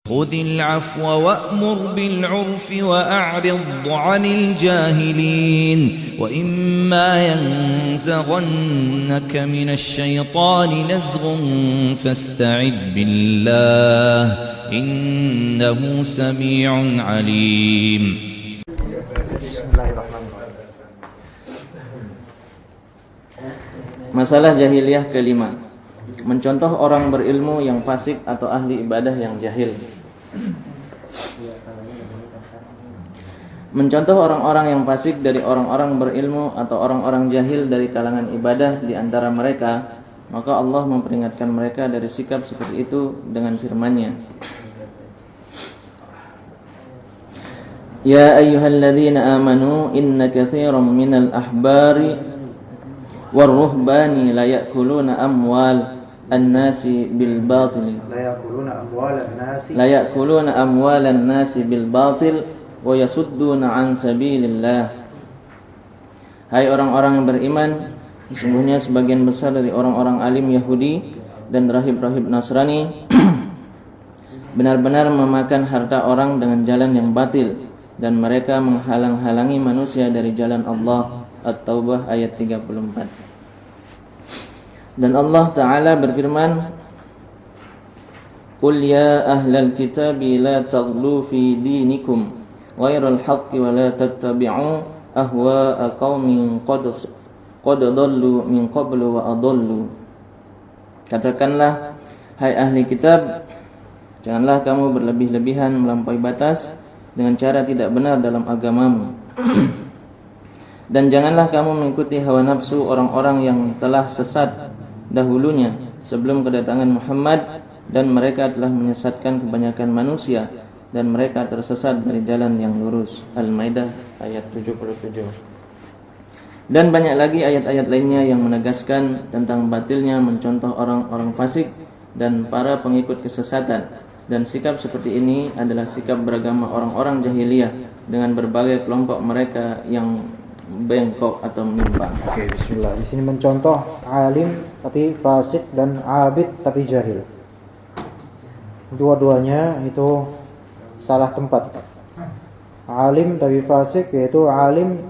خذ العفو وأمر بالعرف وأعرض عن الجاهلين وإما ينزغنك من الشيطان نزغ فاستعذ بالله إنه سميع عليم. Masalah jahiliyah kelima, mencontoh orang berilmu yang fasik atau ahli ibadah yang jahil. Mencontoh orang-orang yang fasik dari orang-orang berilmu atau orang-orang jahil dari kalangan ibadah di antara mereka, maka Allah memperingatkan mereka dari sikap seperti itu dengan firman-Nya. Ya ayyuhalladzina amanu inna katsiran minal ahbari war-ruhbani la ya'kuluna amwal an-nasi bil batil la ya'kuluna amwalan nasi bil batil wa yasudduna an sabilillah. Hai orang-orang yang beriman, sesungguhnya sebagian besar dari orang-orang alim Yahudi dan rahib-rahib Nasrani benar-benar memakan harta orang dengan jalan yang batil, dan mereka menghalang-halangi manusia dari jalan Allah. At-Taubah ayat 34. Dan Allah Ta'ala berfirman, Qul ya ahlal kitabi la taghlu fi dinikum ghairal haqqi wa la tattabi'u ahwa'a qaumin qad dhallu min qablu wa adallu. Katakanlah, hai ahli kitab, janganlah kamu berlebih-lebihan melampaui batas dengan cara tidak benar dalam agamamu. Dan janganlah kamu mengikuti hawa nafsu orang-orang yang telah sesat dahulunya sebelum kedatangan Muhammad, dan mereka telah menyesatkan kebanyakan manusia dan mereka tersesat dari jalan yang lurus. Al-Maidah ayat 77. Dan banyak lagi ayat-ayat lainnya yang menegaskan tentang batilnya mencontoh orang-orang fasik dan para pengikut kesesatan. Dan sikap seperti ini adalah sikap beragama orang-orang jahiliyah dengan berbagai kelompok mereka yang bengkok atau menyimpang. Oke, bismillah. Di sini mencontoh alim tapi fasik dan abid tapi jahil. Dua-duanya itu salah tempat. Alim tapi fasik yaitu alim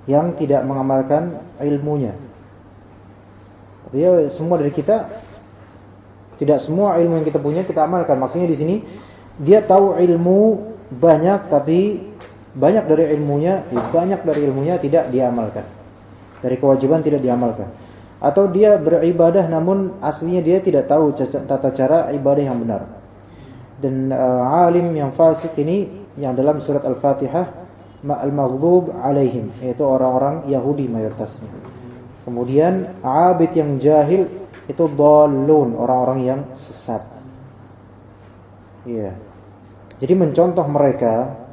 yang tidak mengamalkan ilmunya. Tapi ya, semua dari kita, tidak semua ilmu yang kita punya kita amalkan. Maksudnya di sini dia tahu ilmu banyak, tapi banyak dari ilmunya tidak diamalkan. Dari kewajiban tidak diamalkan. Atau dia beribadah namun aslinya dia tidak tahu tata cara ibadah yang benar. Dan alim yang fasik ini yang dalam surat Al-Fatihah al-maghdub alaihim, yaitu orang-orang Yahudi mayoritasnya. Kemudian abid yang jahil itu dhallun, orang-orang yang sesat. Iya. Jadi mencontoh mereka,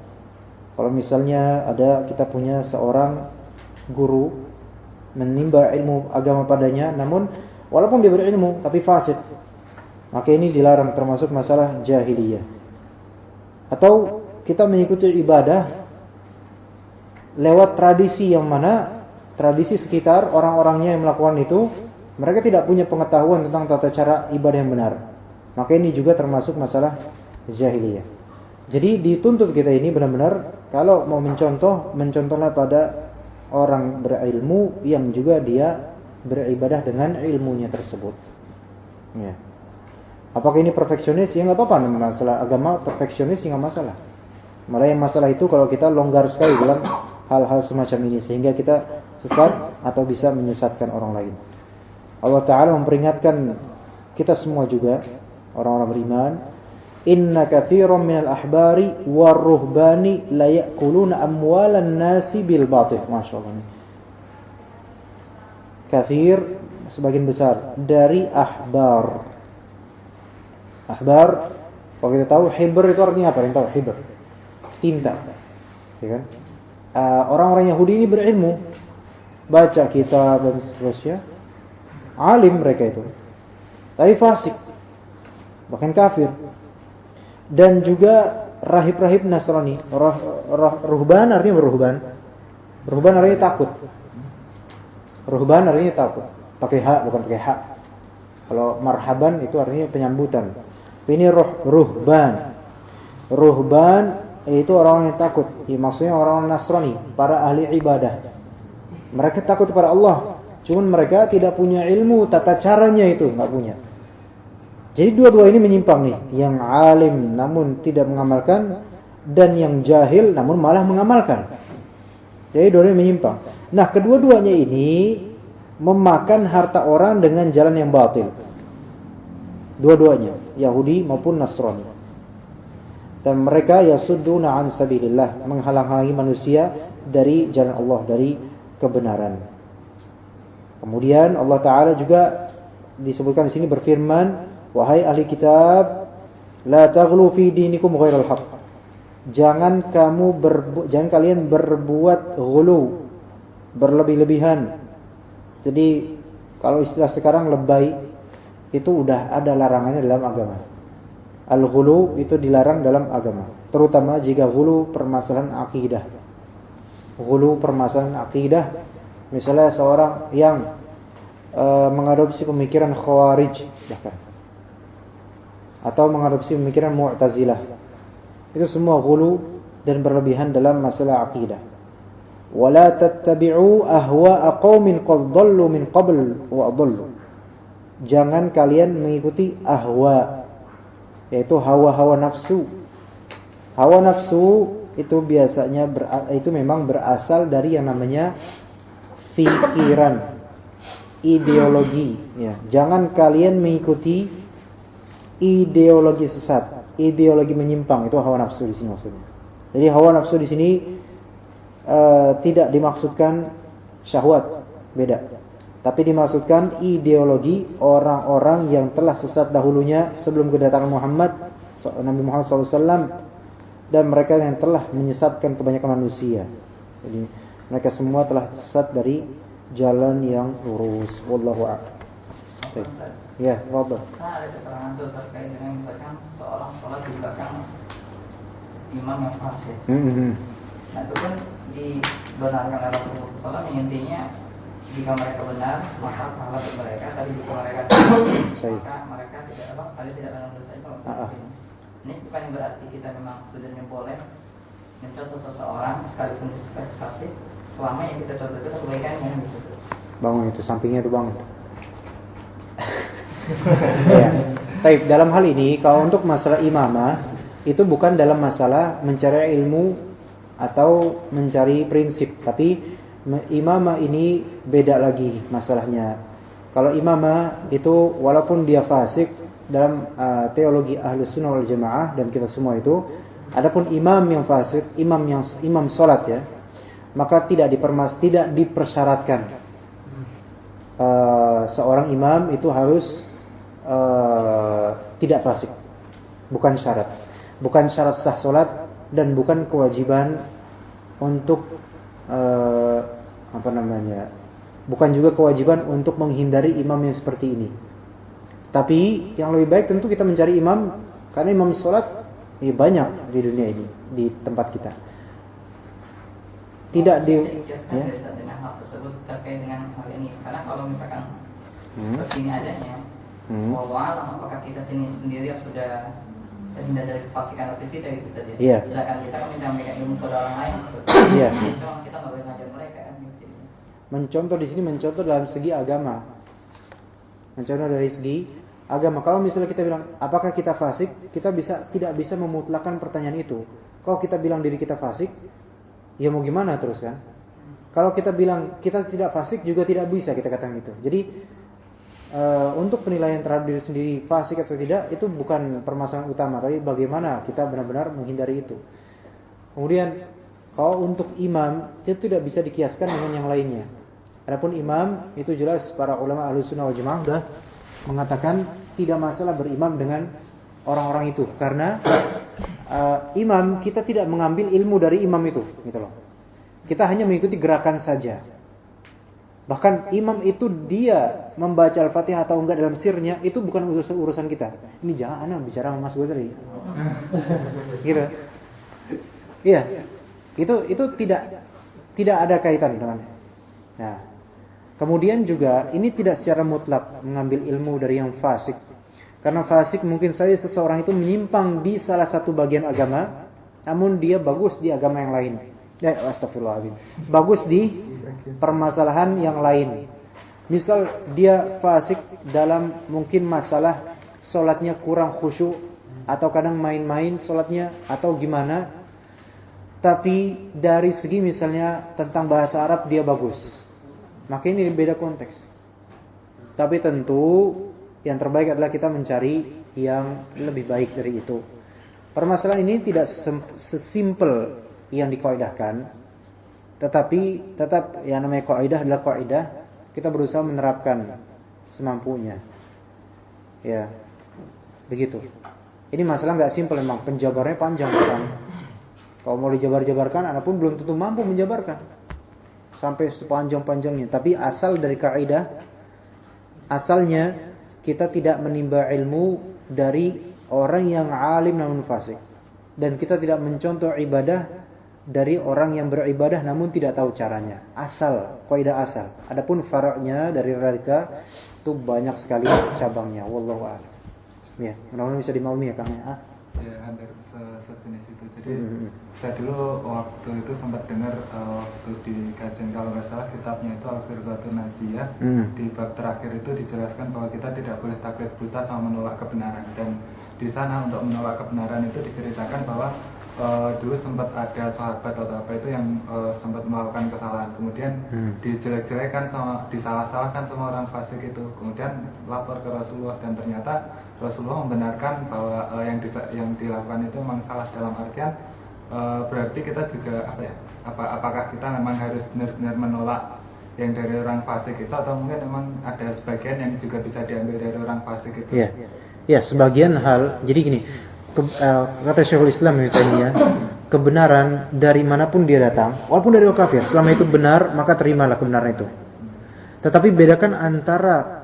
kalau misalnya kita punya seorang guru menimba ilmu agama padanya, namun walaupun dia berilmu tapi fasik, maka ini dilarang, termasuk masalah jahiliyah. Atau kita mengikuti ibadah lewat tradisi yang mana tradisi sekitar orang-orangnya yang melakukan itu, mereka tidak punya pengetahuan tentang tata cara ibadah yang benar, maka ini juga termasuk masalah jahiliyah. Jadi dituntut kita ini benar-benar kalau mau mencontohlah pada orang berilmu yang juga dia beribadah dengan ilmunya tersebut. Ya. Apakah ini perfeksionis? Ya nggak apa-apa, masalah agama perfeksionis ya nggak masalah. Malah yang masalah itu kalau kita longgar sekali dalam hal-hal semacam ini sehingga kita sesat atau bisa menyesatkan orang lain. Allah Ta'ala memperingatkan kita semua juga, orang-orang beriman, Inna katsiran minal ahbari war-ruhbani la ya'kuluna amwalan nasi bil batil. Masyaallah. Katsir sebagian besar dari ahbar. Ahbar, kalau kita tahu hibr itu artinya apa? Yang tahu hibr? Tinta. Ya kan? Orang-orang Yahudi ini berilmu, baca kitab dan seterusnya. Alim mereka itu. Tapi fasik. Bahkan kafir. Dan juga rahib-rahib Nasrani. Ruhban artinya berruhban. Ruhban artinya takut. Ruhban artinya takut. Pakai hak, bukan pakai hak. Kalau marhaban itu artinya penyambutan. Ini ruhban. Ruhban itu orang yang takut. Maksudnya orang Nasrani, para ahli ibadah. Mereka takut kepada Allah, cuman mereka tidak punya ilmu tata caranya, itu nggak punya. Jadi dua-dua ini menyimpang nih, yang alim namun tidak mengamalkan, dan yang jahil namun malah mengamalkan. Jadi dua-duanya menyimpang. Nah, kedua-duanya ini memakan harta orang dengan jalan yang batil. Dua-duanya, Yahudi maupun Nasrani. Dan mereka yasudduna an sabilillah, menghalang-halangi manusia dari jalan Allah, dari kebenaran. Kemudian Allah Ta'ala juga disebutkan di sini berfirman, wahai ahli kitab, la taghlu fi dinikum ghairal haqq. Jangan kalian berbuat ghulu, berlebih-lebihan. Jadi kalau istilah sekarang lebay, itu udah ada larangannya dalam agama. Al-ghulu itu dilarang dalam agama, terutama jika ghulu permasalahan akidah. Ghulu permasalahan akidah, misalnya seorang yang mengadopsi pemikiran Khawarij bahkan, atau mengadopsi pemikiran Mu'tazilah, itu semua ghulu dan berlebihan dalam masalah akidah. Wala tattabi'u ahwa'a qaumin qad dhallu min qabl wa adallu. Jangan kalian mengikuti ahwa, yaitu hawa-hawa nafsu. Hawa nafsu itu biasanya itu memang berasal dari yang namanya pikiran, ideologi, ya. Jangan kalian mengikuti ideologi sesat, ideologi menyimpang, itu hawa nafsu di sini maksudnya. Jadi hawa nafsu di sini tidak dimaksudkan syahwat, beda. Tapi dimaksudkan ideologi orang-orang yang telah sesat dahulunya sebelum kedatangan Nabi Muhammad SAW, dan mereka yang telah menyesatkan kebanyakan manusia. Jadi mereka semua telah sesat dari jalan yang lurus. Wallahu a'lam. Ya, waduh. Ada keterangan tuh terkait dengan misalkan seseorang sholat di belakang imam yang fasik. Nah itu kan dibenarkan oleh Rasulullah SAW, yang intinya jika mereka benar maka pahala untuk mereka, tapi jika mereka salah maka mereka tidak akan dosa. Ini bukan berarti kita memang sebenarnya boleh mencontoh seseorang sekalipun disebut fasik, selama yang kita contoh itu kebaikannya gitu. Bangun itu, sampingnya itu bangun. Ya. Taib, dalam hal ini kalau untuk masalah imamah itu bukan dalam masalah mencari ilmu atau mencari prinsip, tapi imamah ini beda lagi masalahnya. Kalau imamah itu walaupun dia fasik dalam teologi Ahlus Sunnah wal Jamaah dan kita semua itu, adapun imam yang fasik, imam salat ya, maka tidak dipersyaratkan seorang imam itu harus tidak fasik. Bukan syarat sah salat, dan bukan kewajiban untuk bukan juga kewajiban untuk menghindari imam yang seperti ini. Tapi yang lebih baik tentu kita mencari imam, karena imam salat banyak di dunia ini, di tempat kita. Tidak di ya. Dengan hal tersebut terkait dengan hal ini, karena kalau misalkan seperti ini adanya, wallahualam apakah kita sendiri sudah terhindar dari kefasikan atau tidak, itu saja. Yeah. Silakan kita kan minta memberikan ilmu kepada orang lain. Iya. Kita nggak boleh ngajar mereka kan. Mencontoh di sini mencontoh dalam segi agama. Mencontoh dari segi agama. Kalau misalnya kita bilang apakah kita fasik, kita tidak bisa memutlakkan pertanyaan itu. Kalau kita bilang diri kita fasik, ya mau gimana terus kan? Kalau kita bilang kita tidak fasik juga tidak bisa kita katakan gitu. Jadi untuk penilaian terhadap diri sendiri fasik atau tidak itu bukan permasalahan utama, tapi bagaimana kita benar-benar menghindari itu. Kemudian kalau untuk imam itu tidak bisa dikiaskan dengan yang lainnya. Adapun imam itu jelas para ulama Ahlus Sunnah wal Jamaah sudah mengatakan tidak masalah berimam dengan orang-orang itu, karena imam kita tidak mengambil ilmu dari imam itu, gitu loh. Kita hanya mengikuti gerakan saja. Bahkan imam itu dia membaca Al-Fatihah atau enggak dalam sirnya itu bukan urusan kita. Ini jangan bicara sama Mas Ghazali. Gitu. Iya. Itu tidak ada kaitan dengan. Nah, kemudian juga ini tidak secara mutlak mengambil ilmu dari yang fasik. Karena fasik mungkin saja seseorang itu menyimpang di salah satu bagian agama, namun dia bagus di agama yang lain. Astagfirullahaladzim. Bagus di permasalahan yang lain. Misal dia fasik dalam mungkin masalah sholatnya kurang khusyuk, atau kadang main-main sholatnya, atau gimana. Tapi dari segi misalnya tentang bahasa Arab dia bagus, maka ini beda konteks. Tapi tentu yang terbaik adalah kita mencari yang lebih baik dari itu. Permasalahan ini tidak sesimpel yang dikaidahkan, tetapi tetap yang namanya kaidah adalah kaidah. Kita berusaha menerapkan semampunya. Ya, begitu. Ini masalah nggak simpel memang, penjabarnya panjang kan. Kalau mau dijabar-jabarkan, anak pun belum tentu mampu menjabarkan sampai sepanjang-panjangnya. Tapi asal dari kaidah, asalnya kita tidak menimba ilmu dari orang yang alim namun fasik, dan kita tidak mencontoh ibadah dari orang yang beribadah namun tidak tahu caranya. Asal, kaidah asal. Adapun fara'nya dari realita itu banyak sekali cabangnya. Wallahu a'lam. Ya, mudah-mudahan bisa dimaklumi ya Kang ya. Ya, hampir sejenis itu. Jadi saya dulu waktu itu sempat dengar waktu di kajian, kalau nggak salah kitabnya itu Al-Firqatun Najiyah, di bab terakhir itu dijelaskan bahwa kita tidak boleh taklid buta sama menolak kebenaran. Dan di sana untuk menolak kebenaran itu diceritakan bahwa dulu sempat ada sahabat atau apa itu yang sempat melakukan kesalahan, kemudian dijelek-jelekan sama, disalah-salahkan sama orang fasik itu, kemudian lapor ke Rasulullah, dan ternyata Rasulullah membenarkan bahwa yang dilakukan itu memang salah, dalam artian berarti kita juga apakah kita memang harus benar-benar menolak yang dari orang fasik itu, atau mungkin memang ada sebagian yang juga bisa diambil dari orang fasik itu? Ya, sebagian hal. Jadi gini, kata Syekhul Islam misalnya, kebenaran dari manapun dia datang, walaupun dari orang kafir, selama itu benar maka terimalah kebenaran itu. Tetapi bedakan antara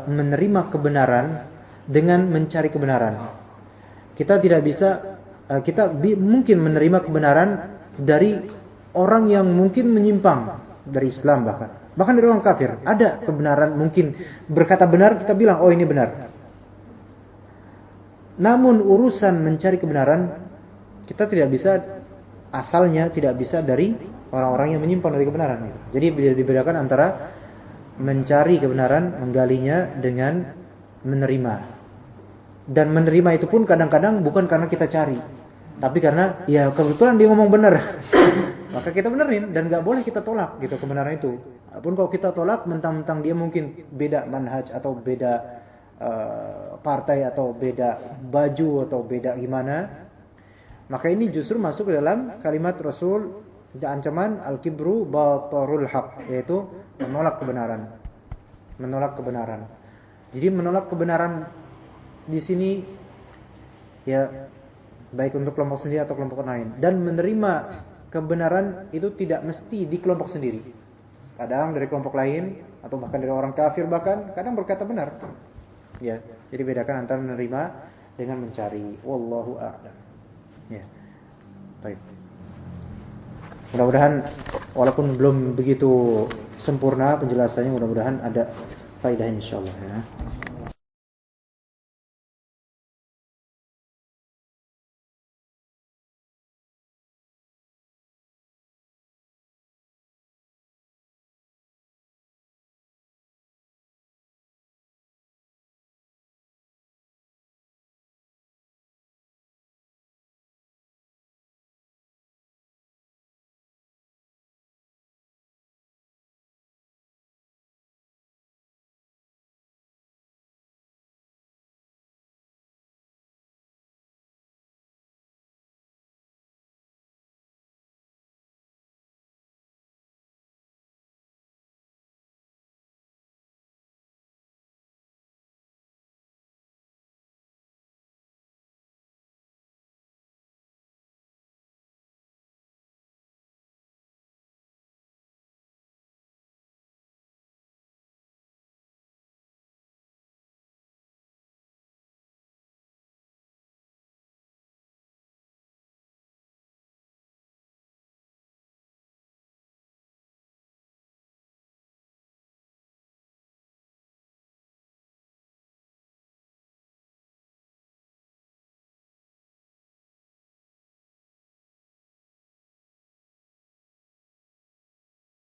menerima kebenaran dengan mencari kebenaran. Kita tidak bisa, mungkin menerima kebenaran dari orang yang mungkin menyimpang dari Islam, bahkan dari orang kafir. Ada kebenaran, mungkin berkata benar, kita bilang oh ini benar. Namun urusan mencari kebenaran, kita tidak bisa, asalnya tidak bisa dari orang-orang yang menyimpang dari kebenaran. Jadi dibedakan antara mencari kebenaran, menggalinya, dengan menerima. Dan menerima itu pun kadang-kadang bukan karena kita cari, tapi karena ya kebetulan dia ngomong benar, maka kita benerin, dan gak boleh kita tolak gitu kebenaran itu. Apun kalau kita tolak mentang-mentang dia mungkin beda manhaj, atau beda partai, atau beda baju, atau beda gimana, maka ini justru masuk ke dalam kalimat Rasul, ancaman al-kibru batarul haq, yaitu menolak kebenaran. Menolak kebenaran. Jadi menolak kebenaran di sini ya baik untuk kelompok sendiri atau kelompok lain. Dan menerima kebenaran itu tidak mesti di kelompok sendiri. Kadang dari kelompok lain, atau bahkan dari orang kafir, bahkan kadang berkata benar. Ya, jadi bedakan antara menerima dengan mencari. Wallahu a'lam. Ya. Baik. Mudah-mudahan walaupun belum begitu sempurna penjelasannya, mudah-mudahan ada faedahnya insyaallah ya.